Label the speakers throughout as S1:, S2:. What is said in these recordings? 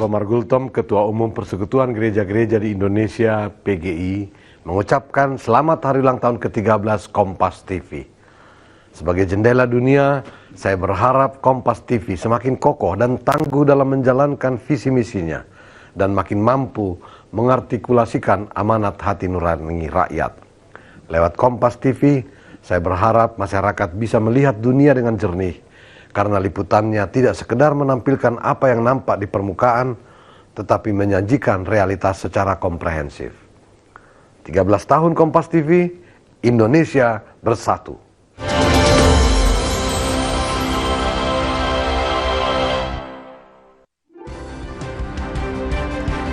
S1: Bapak Margultom, Ketua Umum Persekutuan Gereja-Gereja di Indonesia (PGI), mengucapkan selamat hari ulang tahun ke-13 Kompas TV. Sebagai jendela dunia, saya berharap Kompas TV semakin kokoh dan tangguh dalam menjalankan visi misinya dan makin mampu mengartikulasikan amanat hati nurani rakyat. Lewat Kompas TV, saya berharap masyarakat bisa melihat dunia dengan jernih, karena liputannya tidak sekedar menampilkan apa yang nampak di permukaan, tetapi menyajikan realitas secara komprehensif. 13 tahun Kompas TV, Indonesia bersatu.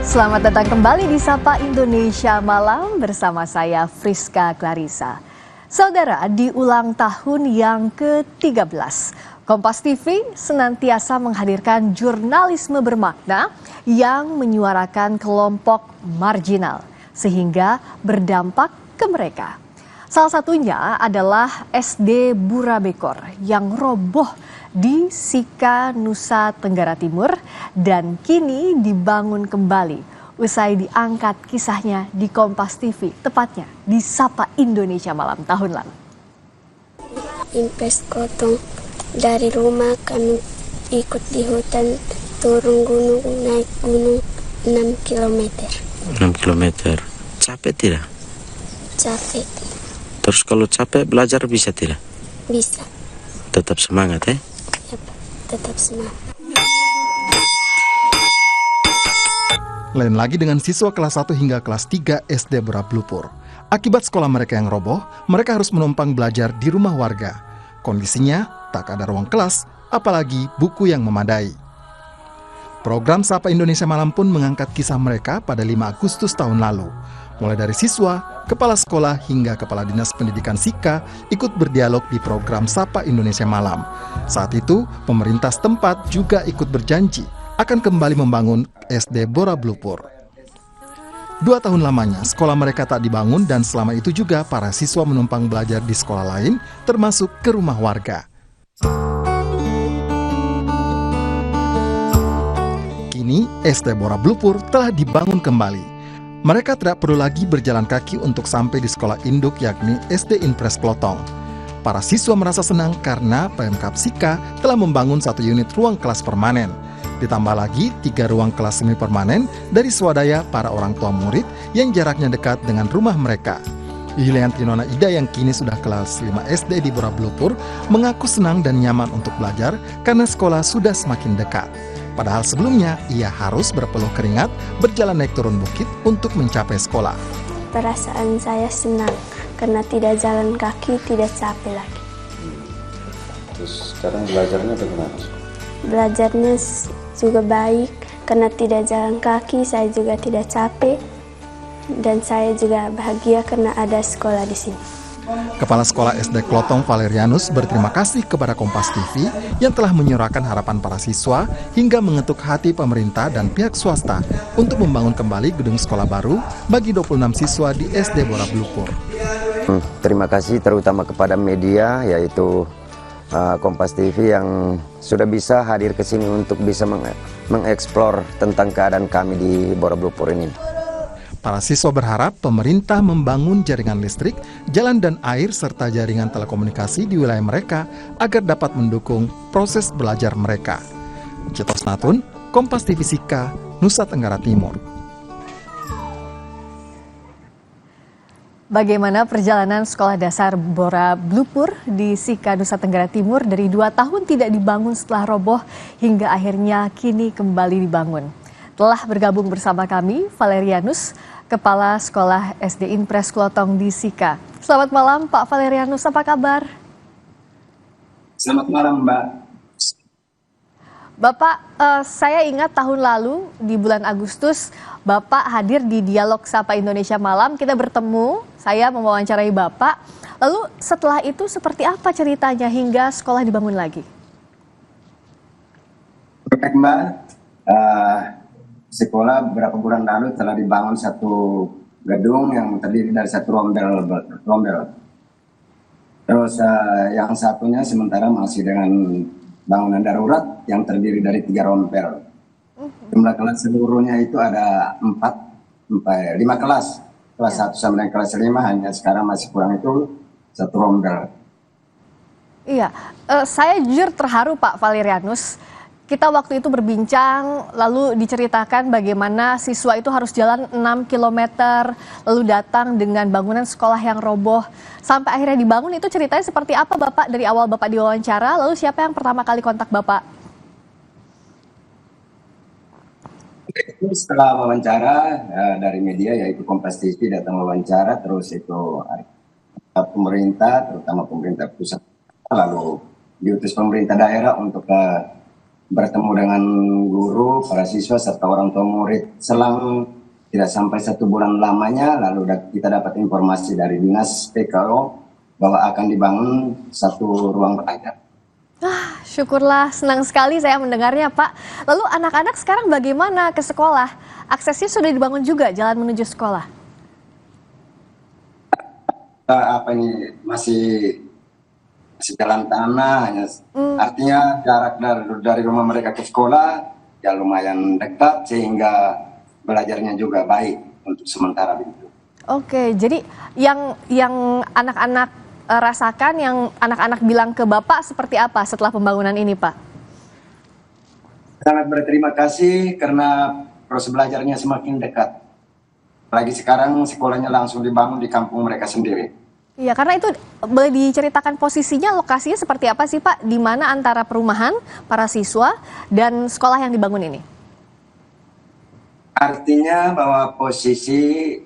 S2: Selamat datang kembali di Sapa Indonesia Malam bersama saya Friska Clarissa. Saudara, di ulang tahun yang ke-13, Kompas TV senantiasa menghadirkan jurnalisme bermakna yang menyuarakan kelompok marginal sehingga berdampak ke mereka. Salah satunya adalah SD Burabekor yang roboh di Sika, Nusa Tenggara Timur dan kini dibangun kembali usai diangkat kisahnya di Kompas TV, tepatnya di Sapa Indonesia Malam tahun lalu.
S3: Impes Kotong, dari rumah kami ikut di hutan, turun gunung, naik gunung 6 kilometer.
S4: 6 kilometer. Capek tidak?
S3: Capek.
S4: Terus kalau capek belajar bisa tidak?
S3: Bisa.
S4: Tetap semangat ya?
S3: Ya, Pak. Tetap semangat.
S5: Lain lagi dengan siswa kelas 1 hingga kelas 3 SD Berablupur. Akibat sekolah mereka yang roboh, mereka harus menumpang belajar di rumah warga. Kondisinya tak ada ruang kelas, apalagi buku yang memadai. Program Sapa Indonesia Malam pun mengangkat kisah mereka pada 5 Agustus tahun lalu. Mulai dari siswa, kepala sekolah hingga kepala dinas pendidikan Sika ikut berdialog di program Sapa Indonesia Malam. Saat itu, pemerintah setempat juga ikut berjanji akan kembali membangun SD Berablupur. 2 tahun lamanya, sekolah mereka tak dibangun dan selama itu juga para siswa menumpang belajar di sekolah lain, termasuk ke rumah warga. Kini, SD Berablupur telah dibangun kembali. Mereka tidak perlu lagi berjalan kaki untuk sampai di sekolah induk yakni SD Impres Klotong. Para siswa merasa senang karena Pemkab Sika telah membangun 1 unit ruang kelas permanen. Ditambah lagi 3 ruang kelas semi permanen dari swadaya para orang tua murid yang jaraknya dekat dengan rumah mereka. Yulianti Nona Ida yang kini sudah kelas 5 SD di Berablupur mengaku senang dan nyaman untuk belajar karena sekolah sudah semakin dekat. Padahal sebelumnya ia harus berpeluh keringat berjalan naik turun bukit untuk mencapai sekolah.
S3: Perasaan saya senang karena tidak jalan kaki, tidak capek lagi.
S4: Terus sekarang belajarnya bagaimana?
S3: Belajarnya juga baik karena tidak jalan kaki, saya juga tidak capek. Dan saya juga bahagia karena ada sekolah di sini.
S5: Kepala Sekolah SD Klotong Valerianus berterima kasih kepada Kompas TV yang telah menyuarakan harapan para siswa hingga mengetuk hati pemerintah dan pihak swasta untuk membangun kembali gedung sekolah baru bagi 26 siswa di SD Berablupur.
S6: Terima kasih terutama kepada media yaitu Kompas TV yang sudah bisa hadir ke sini untuk bisa mengeksplor tentang keadaan kami di Berablupur ini.
S5: Para siswa berharap pemerintah membangun jaringan listrik, jalan dan air, serta jaringan telekomunikasi di wilayah mereka agar dapat mendukung proses belajar mereka. Citos Natun, Kompas TV Sika, Nusa Tenggara Timur.
S2: Bagaimana perjalanan sekolah dasar Berablupur di Sika, Nusa Tenggara Timur dari 2 tahun tidak dibangun setelah roboh hingga akhirnya kini kembali dibangun? Telah bergabung bersama kami Valerianus, Kepala Sekolah SD Impres Klotong di Sika. Selamat malam Pak Valerianus, apa kabar?
S7: Selamat malam Mbak.
S2: Bapak, saya ingat tahun lalu di bulan Agustus Bapak hadir di Dialog Sapa Indonesia Malam, kita bertemu, saya mewawancarai Bapak. Lalu setelah itu seperti apa ceritanya hingga sekolah dibangun lagi?
S7: Baik Mbak, sekolah beberapa bulan lalu telah dibangun satu gedung yang terdiri dari 1 rombel. Terus yang satunya sementara masih dengan bangunan darurat yang terdiri dari 3 rombel. Jumlah kelas seluruhnya itu ada 5 kelas. Kelas 1 sampai dengan kelas 5 hanya sekarang masih kurang itu 1 rombel.
S2: Iya, saya jujur terharu Pak Valerianus. Kita waktu itu berbincang, lalu diceritakan bagaimana siswa itu harus jalan 6 kilometer, lalu datang dengan bangunan sekolah yang roboh. Sampai akhirnya dibangun, itu ceritanya seperti apa Bapak dari awal Bapak diwawancara, lalu siapa yang pertama kali kontak Bapak?
S7: Setelah wawancara dari media yaitu Kompas TV datang wawancara, terus itu pemerintah, terutama pemerintah pusat, lalu diutus pemerintah daerah untuk bertemu dengan guru, para siswa serta orang tua murid. Selang tidak sampai 1 bulan lamanya, lalu kita dapat informasi dari dinas PKO bahwa akan dibangun 1 ruang belajar.
S2: Syukurlah, senang sekali saya mendengarnya Pak. Lalu anak-anak sekarang bagaimana ke sekolah? Aksesnya sudah dibangun juga jalan menuju sekolah?
S7: Masih jalan tanah, artinya jarak dari rumah mereka ke sekolah ya lumayan dekat sehingga belajarnya juga baik untuk sementara begitu.
S2: Oke, jadi yang anak-anak rasakan, yang anak-anak bilang ke Bapak seperti apa setelah pembangunan ini Pak?
S7: Sangat berterima kasih karena proses belajarnya semakin dekat. Apalagi sekarang sekolahnya langsung dibangun di kampung mereka sendiri.
S2: Iya, karena itu boleh diceritakan posisinya, lokasinya seperti apa sih Pak? Di mana antara perumahan para siswa dan sekolah yang dibangun ini?
S7: Artinya bahwa posisi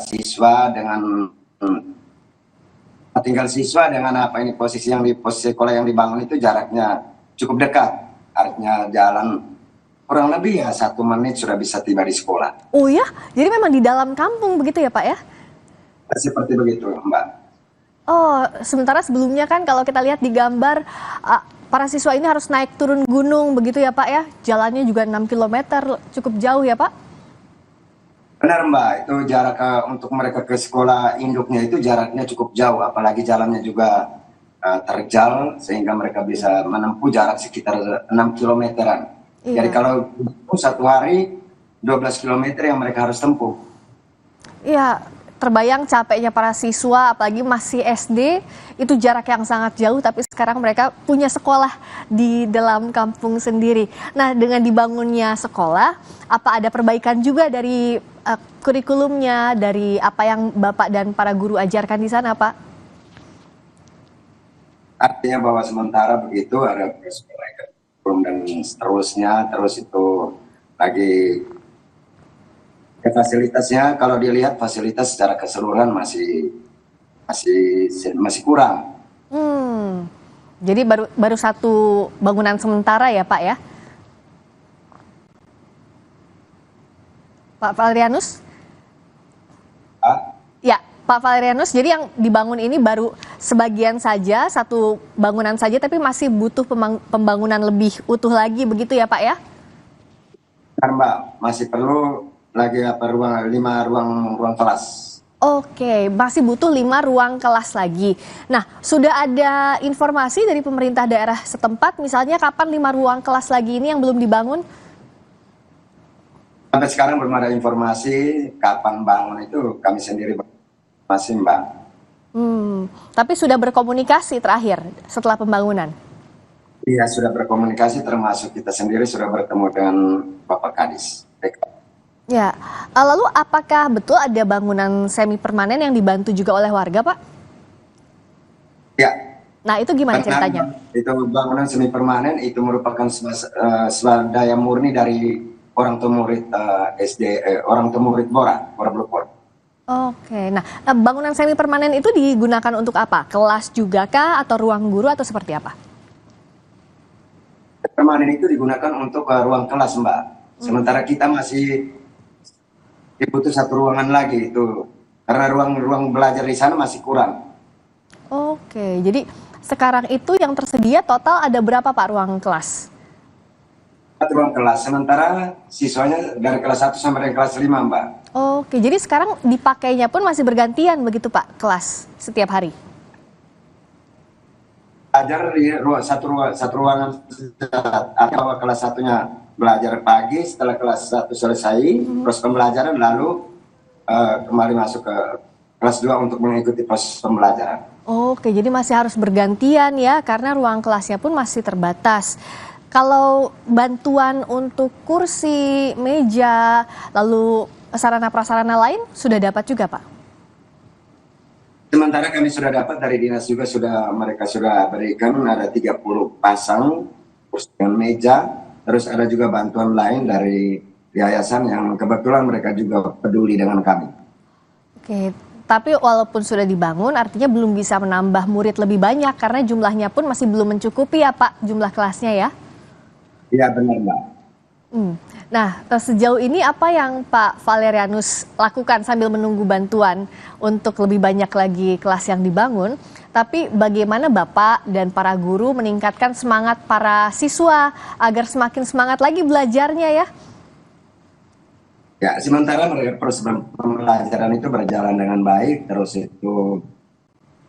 S7: siswa dengan tinggal siswa dengan posisi sekolah yang dibangun itu jaraknya cukup dekat. Artinya jalan kurang lebih ya 1 menit sudah bisa tiba di sekolah.
S2: Oh ya, jadi memang di dalam kampung begitu ya Pak ya?
S7: Seperti begitu Mbak.
S2: Oh, sementara sebelumnya kan kalau kita lihat di gambar, para siswa ini harus naik turun gunung begitu ya Pak ya? Jalannya juga 6 km, cukup jauh ya Pak?
S7: Benar Mbak, itu jarak untuk mereka ke sekolah induknya itu jaraknya cukup jauh, apalagi jalannya juga terjal sehingga mereka bisa menempuh jarak sekitar 6 kilometeran.
S2: Iya.
S7: Jadi kalau 1 hari 12 kilometer yang mereka harus tempuh.
S2: Iya, terbayang capeknya para siswa, apalagi masih SD, itu jarak yang sangat jauh, tapi sekarang mereka punya sekolah di dalam kampung sendiri. Nah, dengan dibangunnya sekolah, apa ada perbaikan juga dari kurikulumnya, dari apa yang Bapak dan para guru ajarkan di sana, Pak?
S7: Artinya bahwa sementara begitu ada kurikulum dan seterusnya, terus itu lagi fasilitasnya, kalau dilihat fasilitas secara keseluruhan masih kurang.
S2: Jadi baru 1 bangunan sementara ya Pak ya? Pak Valerianus? Ya, Pak Valerianus, jadi yang dibangun ini baru sebagian saja, 1 bangunan saja, tapi masih butuh pembangunan lebih utuh lagi begitu ya Pak ya?
S7: Benar Mbak, masih perlu lagi 5 ruang kelas.
S2: Oke, masih butuh 5 ruang kelas lagi. Nah, sudah ada informasi dari pemerintah daerah setempat, misalnya kapan 5 ruang kelas lagi ini yang belum dibangun?
S7: Sampai sekarang belum ada informasi kapan bangun, itu kami sendiri masih Mbak.
S2: Tapi sudah berkomunikasi terakhir setelah pembangunan?
S7: Iya, sudah berkomunikasi, termasuk kita sendiri sudah bertemu dengan Bapak Kadis.
S2: Ya, lalu apakah betul ada bangunan semi permanen yang dibantu juga oleh warga, Pak?
S7: Ya.
S2: Nah, itu gimana ceritanya?
S7: Itu bangunan semi permanen itu merupakan swadaya murni dari orang tua murid orang tua murid Bora Blupor.
S2: Oke, nah bangunan semi permanen itu digunakan untuk apa? Kelas juga kah atau ruang guru atau seperti apa?
S7: Permanen itu digunakan untuk ruang kelas Mbak. Sementara kita masih dibutuh 1 ruangan lagi itu karena ruang belajar di sana masih kurang.
S2: Oke, jadi sekarang itu yang tersedia total ada berapa Pak ruang kelas?
S7: 1 ruang kelas, sementara siswanya dari kelas 1 sampai dengan kelas 5 Mbak.
S2: Oke, jadi sekarang dipakainya pun masih bergantian begitu Pak, kelas setiap hari?
S7: Belajar di satu ruangan, atau kelas 1-nya belajar pagi, setelah kelas 1 selesai, proses pembelajaran, lalu kembali masuk ke kelas 2 untuk mengikuti proses pembelajaran.
S2: Oke, jadi masih harus bergantian ya, karena ruang kelasnya pun masih terbatas. Kalau bantuan untuk kursi, meja, lalu sarana prasarana lain sudah dapat juga, Pak?
S7: Sementara kami sudah dapat dari dinas juga mereka sudah berikan ada 30 pasang kursi dan meja, terus ada juga bantuan lain dari yayasan yang kebetulan mereka juga peduli dengan kami.
S2: Oke, tapi walaupun sudah dibangun artinya belum bisa menambah murid lebih banyak karena jumlahnya pun masih belum mencukupi ya Pak, jumlah kelasnya ya?
S7: Iya benar Mbak.
S2: Nah, sejauh ini apa yang Pak Valerianus lakukan sambil menunggu bantuan untuk lebih banyak lagi kelas yang dibangun? Tapi bagaimana Bapak dan para guru meningkatkan semangat para siswa agar semakin semangat lagi belajarnya ya?
S7: Ya, sementara proses pembelajaran itu berjalan dengan baik, terus itu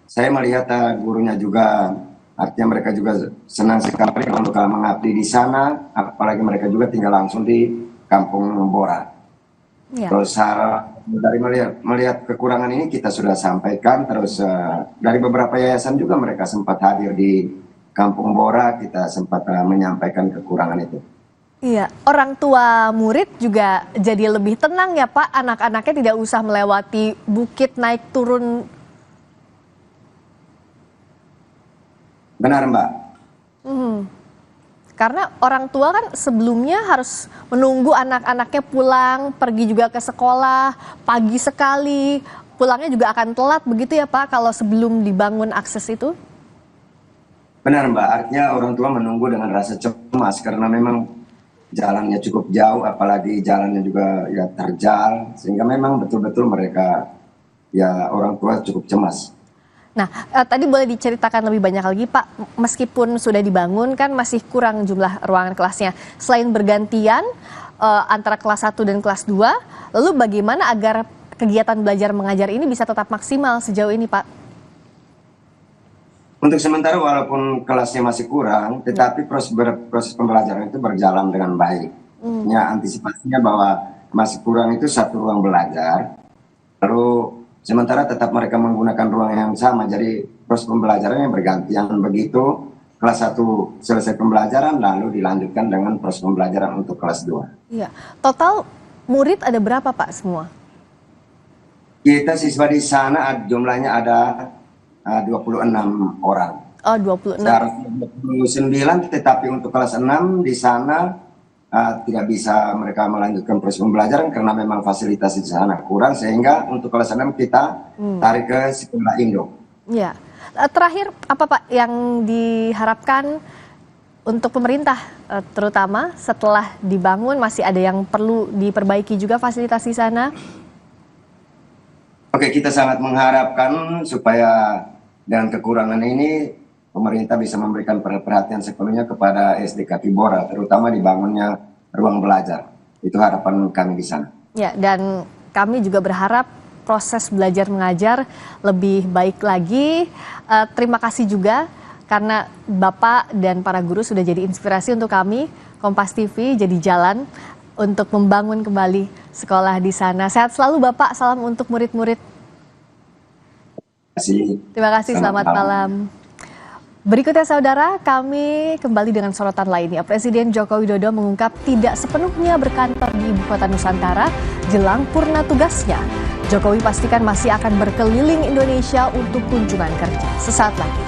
S7: saya melihat gurunya juga, artinya mereka juga senang sekali untuk mengabdi di sana, apalagi mereka juga tinggal langsung di Kampung Bora. Ya. Terus dari melihat kekurangan ini kita sudah sampaikan, terus dari beberapa yayasan juga mereka sempat hadir di Kampung Bora, kita sempat menyampaikan kekurangan itu.
S2: Iya, orang tua murid juga jadi lebih tenang ya Pak, anak-anaknya tidak usah melewati bukit naik turun.
S7: Benar Mbak.
S2: Karena orang tua kan sebelumnya harus menunggu anak-anaknya pulang, pergi juga ke sekolah, pagi sekali, pulangnya juga akan telat begitu ya Pak kalau sebelum dibangun akses itu?
S7: Benar Mbak, artinya orang tua menunggu dengan rasa cemas karena memang jalannya cukup jauh, apalagi jalannya juga ya terjal, sehingga memang betul-betul mereka ya orang tua cukup cemas.
S2: Nah, tadi boleh diceritakan lebih banyak lagi Pak, meskipun sudah dibangun kan masih kurang jumlah ruangan kelasnya. Selain bergantian antara kelas 1 dan kelas 2, lalu bagaimana agar kegiatan belajar mengajar ini bisa tetap maksimal sejauh ini Pak?
S7: Untuk sementara walaupun kelasnya masih kurang, tetapi proses pembelajaran itu berjalan dengan baik. Ya, antisipasinya bahwa masih kurang itu 1 ruang belajar, lalu sementara tetap mereka menggunakan ruang yang sama, jadi proses pembelajarannya bergantian. Begitu kelas 1 selesai pembelajaran, lalu dilanjutkan dengan proses pembelajaran untuk kelas 2.
S2: Iya, total murid ada berapa Pak semua?
S7: Kita siswa di sana jumlahnya ada 26 orang.
S2: Oh, 26.
S7: 29, tetapi untuk kelas 6 di sana tidak bisa mereka melanjutkan proses pembelajaran karena memang fasilitas di sana kurang, sehingga untuk kelas 6 kita tarik ke sekolah Indo.
S2: Ya, terakhir apa Pak yang diharapkan untuk pemerintah, terutama setelah dibangun masih ada yang perlu diperbaiki juga fasilitas di sana?
S7: Oke, kita sangat mengharapkan supaya dengan kekurangan ini pemerintah bisa memberikan perhatian sepenuhnya kepada SD Kaki Bora, terutama dibangunnya ruang belajar. Itu harapan kami di sana. Ya,
S2: dan kami juga berharap proses belajar mengajar lebih baik lagi. Terima kasih juga karena Bapak dan para guru sudah jadi inspirasi untuk kami, Kompas TV jadi jalan untuk membangun kembali sekolah di sana. Sehat selalu Bapak, salam untuk murid-murid. Terima kasih, selamat malam. Berikutnya saudara, kami kembali dengan sorotan lainnya. Presiden Joko Widodo mengungkap tidak sepenuhnya berkantor di Ibu Kota Nusantara jelang purna tugasnya. Jokowi pastikan masih akan berkeliling Indonesia untuk kunjungan kerja. Sesaat lagi.